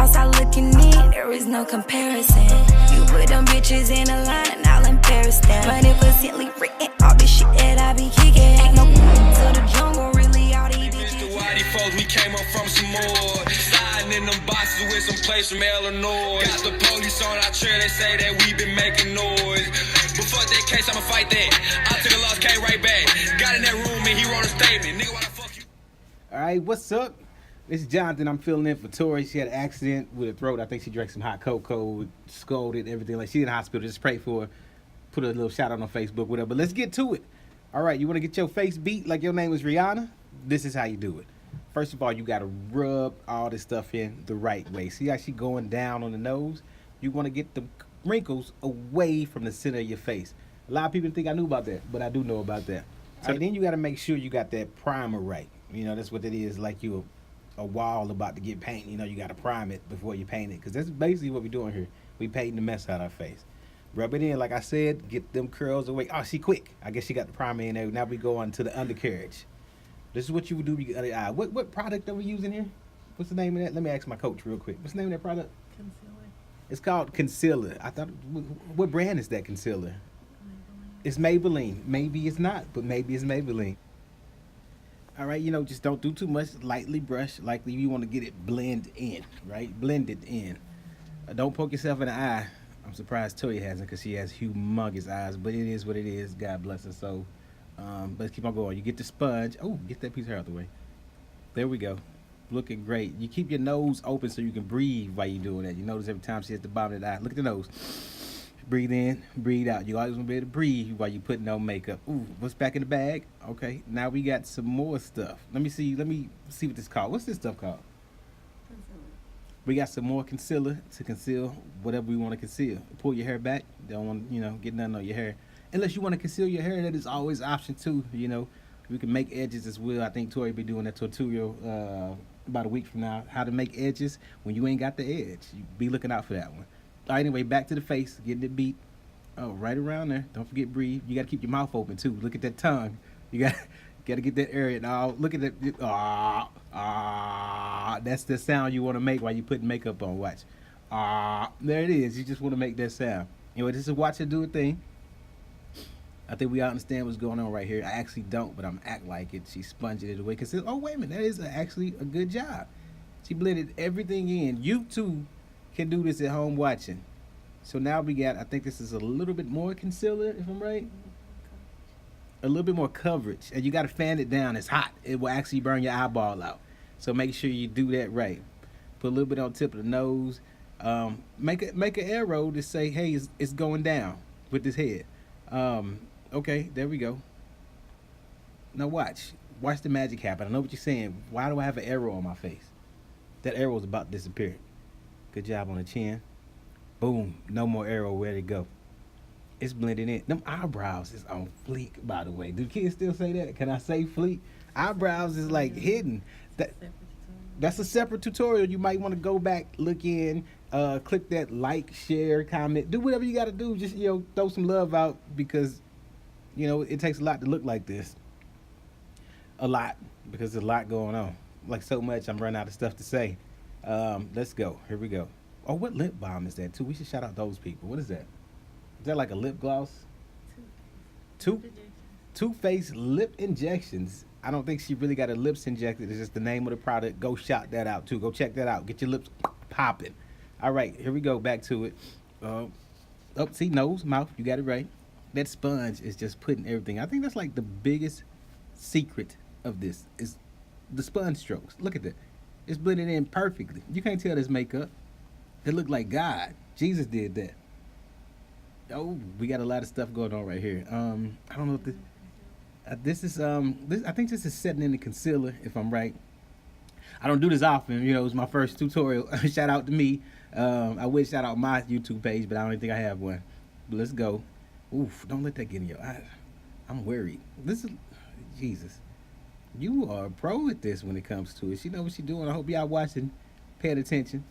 outside looking in, there is no comparison. You put them bitches in a line and I'll embarrass them. 100% written, all this shit that I be kicking. Ain't no to the jungle, really, all these bitches. Mr. Whitey folks, we came up from some more. Sliding in them boxes with some place from Illinois. Got the police on our trail, they say that we been making noise. But fuck that case, I'ma fight that. I took a loss, came right back. Got in that room and he wrote a statement. Nigga, why the fuck you? Alright, what's up? This is Jonathan. I'm filling in for Tori. She had an accident with her throat. I think she drank some hot cocoa, scalded, everything. Like, she's in the hospital. Just pray for her. Put a little shout out on Facebook, whatever. But let's get to it. Alright, you want to get your face beat like your name is Rihanna? This is how you do it. First of all, you got to rub all this stuff in the right way. See how she going down on the nose? You want to get the wrinkles away from the center of your face. A lot of people think I knew about that, but I do know about that. So then you got to make sure you got that primer right. You know, that's what it is, like you a wall about to get paint. You know, you got to prime it before you paint it, because that's basically what we're doing here. We painting the mess out of our face. Rub it in, like I said, get them curls away. Oh, she quick. I guess she got the primer in there. Now we go on to the undercarriage. This is what you would do. What product are we using here? What's the name of that? Let me ask my coach real quick. What's the name of that product? Concealer. It's called concealer. I thought, what brand is that concealer? It's Maybelline. Maybe it's not, but maybe it's Maybelline. All right, you know, just don't do too much. Lightly brush. Likely you want to get it blend in, right? Blend it in. Don't poke yourself in the eye. I'm surprised Tori hasn't, because she has humongous eyes, but it is what it is. God bless her. So, let's keep on going. You get the sponge. Oh, get that piece of hair out the way. There we go. Looking great. You keep your nose open so you can breathe while you're doing that. You notice every time she hits the bottom of the eye. Look at the nose. Breathe in, breathe out. You always want to be able to breathe while you're putting on makeup. Ooh, what's back in the bag? Okay, now we got some more stuff. Let me see what this is called. What's this stuff called? Concealer. We got some more concealer to conceal whatever we want to conceal. Pull your hair back. Don't want to, get nothing on your hair. Unless you want to conceal your hair, that is always an option too. We can make edges as well. I think Tori will be doing that tutorial about a week from now. How to make edges when you ain't got the edge. You be looking out for that one. All right, anyway, back to the face, getting it beat. Oh, right around there. Don't forget breathe. You got to keep your mouth open too. Look at that tongue. You got to get that area. Now look at that. That's the sound you want to make while you putting makeup on. Watch. There it is. You just want to make that sound. Anyway, this is watch her do a thing. I think we all understand what's going on right here. I actually don't, but I'm act like it. She sponged it away. Cause oh wait a minute, that is actually a good job. She blended everything in. You too can do this at home watching. So now we got, I think this is a little bit more concealer, if I'm right. A little bit more coverage. And you got to fan it down. It's hot. It will actually burn your eyeball out. So make sure you do that right. Put a little bit on the tip of the nose. Make an arrow to say, hey, it's going down with this head. Okay, there we go. Now watch the magic happen. I know what you're saying. Why do I have an arrow on my face? That arrow is about to disappear. Good job on the chin. Boom. No more arrow. Where'd it go? It's blending in. Them eyebrows is on fleek, by the way. Do kids still say that? Can I say fleek? Eyebrows is like hidden. That's a separate tutorial. You might want to go back, look in, click that like, share, comment. Do whatever you got to do. Just, throw some love out, because, it takes a lot to look like this. A lot. Because there's a lot going on. Like so much, I'm running out of stuff to say. Let's go. Here we go. Oh, what lip balm is that too? We should shout out those people. What is that? Is that like a lip gloss? Two Face lip injections. I don't think she really got her lips injected. It's just the name of the product. Go shout that out too. Go check that out. Get your lips popping. All right, here we go. Back to it. See, nose, mouth. You got it right. That sponge is just putting everything. I think that's like the biggest secret of this is the sponge strokes. Look at that. It's blending in perfectly. You can't tell this makeup. It looked like God. Jesus did that. Oh, we got a lot of stuff going on right here. I don't know if this is I think this is setting in the concealer, if I'm right. I don't do this often. It was my first tutorial. Shout out to me. I would shout out my YouTube page, but I don't even think I have one. But let's go. Oof, don't let that get in your eye. I'm worried. This is Jesus. You are a pro at this when it comes to it. She knows what she's doing. I hope y'all watching, paying attention.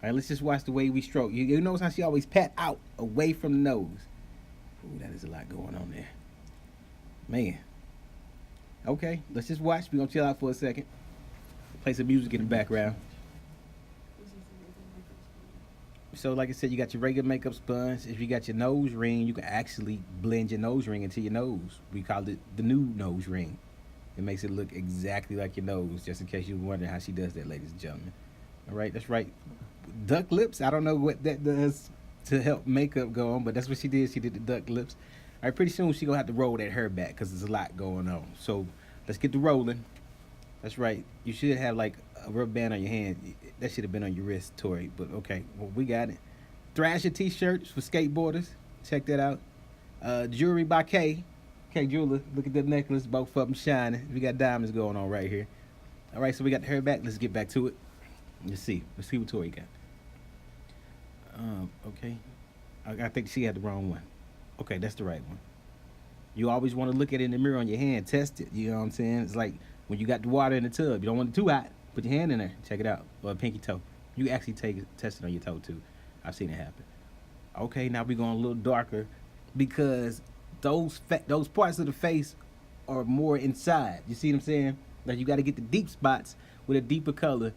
All right, let's just watch the way we stroke. You notice how she always pat out away from the nose. Ooh, that is a lot going on there. Man. Okay, let's just watch. We're going to chill out for a second. Play some music in the background. So like I said, you got your regular makeup sponge. If you got your nose ring, you can actually blend your nose ring into your nose. We call it the new nose ring. It makes it look exactly like your nose, just in case you wonder how she does that, ladies and gentlemen. All right, that's right. Duck lips. I don't know what that does to help makeup go on, but that's what she did. She did the duck lips. All right, pretty soon she gonna have to roll that hair back because there's a lot going on. So let's get to rolling. That's right. You should have like a rubber band on your hand. That should have been on your wrist, Tori. But okay, well, we got it. Thrasher t-shirts for skateboarders. Check that out. Jewelry by K. K Jeweler. Look at that necklace. Both of them shining. We got diamonds going on right here. All right, so we got the hair back. Let's get back to it. Let's see. Let's see what Tori got. Okay. I think she had the wrong one. Okay, that's the right one. You always want to look at it in the mirror on your hand. Test it. You know what I'm saying? It's like when you got the water in the tub. You don't want it too hot. Put your hand in there. Check it out. Or a pinky toe. You can actually test it on your toe, too. I've seen it happen. Okay, now we're going a little darker because those parts of the face are more inside. You see what I'm saying? Like you got to get the deep spots with a deeper color.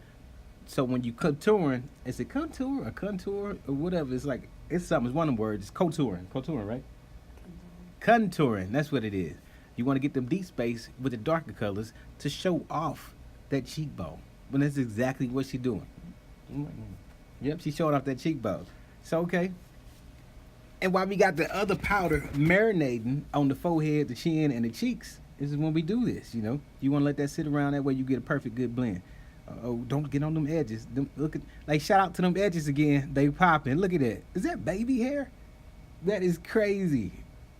So when you contouring, is it contour or contour or whatever? It's like, it's something. It's one of them words. It's contouring. Contouring, right? Contouring. That's what it is. You want to get them deep space with the darker colors to show off that cheekbone. But that's exactly what she's doing. Yep, she's showing off that cheekbone. So, okay. And while we got the other powder marinating on the forehead, the chin, and the cheeks, this is when we do this, you know. You want to let that sit around. That way you get a perfect good blend. Oh, don't get on them edges. Look at, like, shout out to them edges again. They popping. Look at that. Is that baby hair? That is crazy.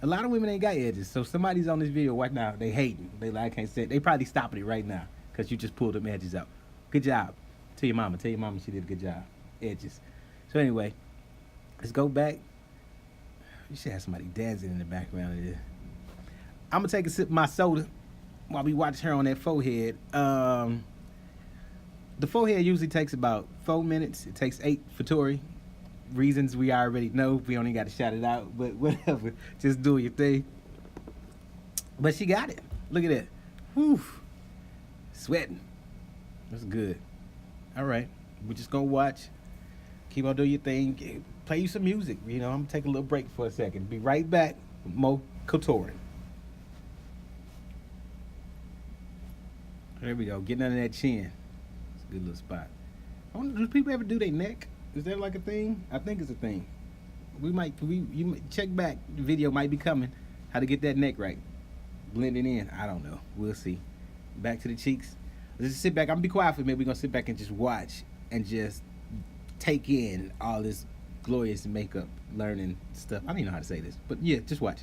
A lot of women ain't got edges. So somebody's on this video right now. They hating. They like, I can't say it. They probably stopping it right now because you just pulled them edges out. Good job. Tell your mama she did a good job. Edges. So anyway, let's go back. You should have somebody dancing in the background of this. I'm gonna take a sip of my soda while we watch her on that forehead. The forehead usually takes about 4 minutes. It takes 8 for Tori. Reasons we already know. We only got to shout it out, but whatever. Just do your thing. But she got it. Look at that. Whew. Sweating. That's good. All right. We're just going to watch. Keep on doing your thing. Play you some music. You know, I'm going to take a little break for a second. Be right back with more contouring. There we go. Getting under that chin. It's a good little spot. I wonder, do people ever do their neck? Is that like a thing? I think it's a thing. You might check back. The video might be coming. How to get that neck right. Blend it in. I don't know. We'll see. Back to the cheeks. Let's just sit back. I'm gonna be quiet for a minute. We're gonna sit back and just watch and just take in all this glorious makeup learning stuff. I don't even know how to say this, but yeah, just watch.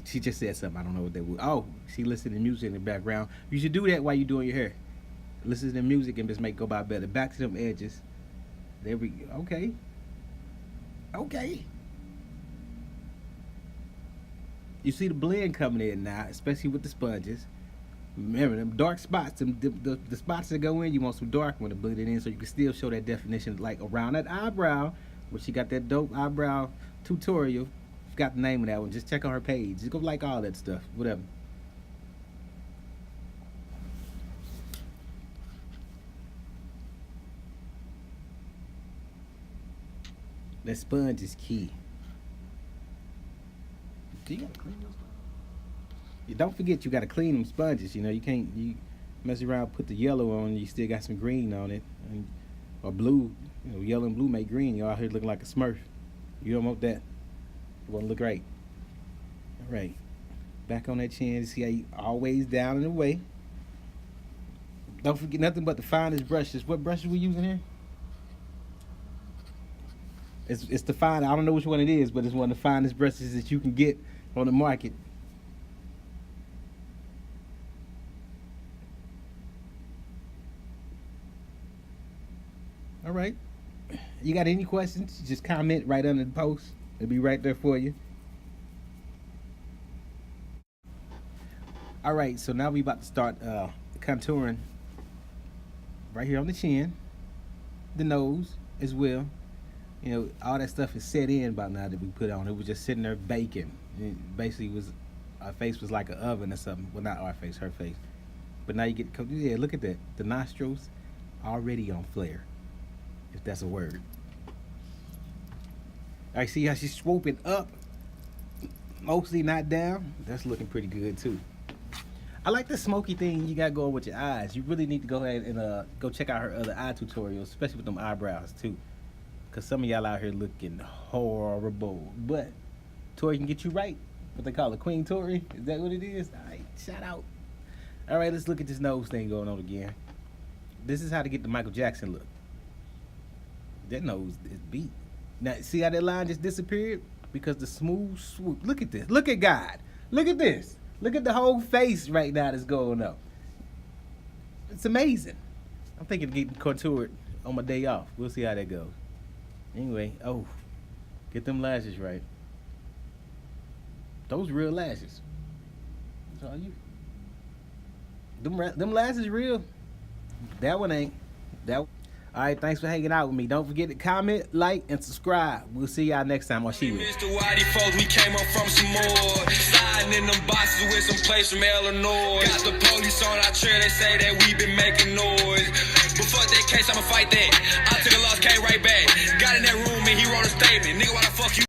She just said something. I don't know what that was. Oh, she listened to music in the background. You should do that while you're doing your hair. Listen to the music and just make it go by better. Back to them edges. There we go. Okay. Okay. You see the blend coming in now, especially with the sponges. Remember, them dark spots, the spots that go in, you want some dark one to blend it in so you can still show that definition, like around that eyebrow, where she got that dope eyebrow tutorial. Got the name of that one. Just check on her page. Just go like all that stuff. Whatever. That sponge is key. Do you gotta clean those sponges? You don't forget you gotta clean them sponges. You know, you can't mess around, put the yellow on, you still got some green on it. Or blue. You know, yellow and blue make green. You're out here looking like a Smurf. You don't want that. You want to look right. All right. Back on that chin. See how you always down and away. Don't forget nothing but the finest brushes. What brushes we using here? It's the fine. I don't know which one it is, but it's one of the finest brushes that you can get on the market. All right. You got any questions? Just comment right under the post. It'll be right there for you. All right, so now we about to start contouring right here on the chin, the nose as well. You know, all that stuff is set in by now that we put on. It was just sitting there baking. It basically was, our face was like an oven or something. Well, not our face, her face. But now you get, yeah, look at that. The nostrils already on flare, if that's a word. I see how she's swooping up, mostly not down. That's looking pretty good too. I like the smoky thing you got going with your eyes. You really need to go ahead and go check out her other eye tutorials, especially with them eyebrows too. Cause some of y'all out here looking horrible. But Tori can get you right. What they call it, Queen Tori? Is that what it is? Alright, shout out. Alright, let's look at this nose thing going on again. This is how to get the Michael Jackson look. That nose is beat. Now, see how that line just disappeared? Because the smooth swoop. Look at this. Look at God. Look at this. Look at the whole face right now that's going up. It's amazing. I'm thinking of getting contoured on my day off. We'll see how that goes. Anyway, oh, get them lashes right. Those real lashes. That's all you. Them lashes real. That one ain't. That. Alright, thanks for hanging out with me. Don't forget to comment, like, and subscribe. We'll see y'all next time on She Mr. Whitey folks, we came up from some more. Sliding in them boxes with some place from Illinois. Got the police on our trail, they say that we been making noise. But fuck that case, I'ma fight that.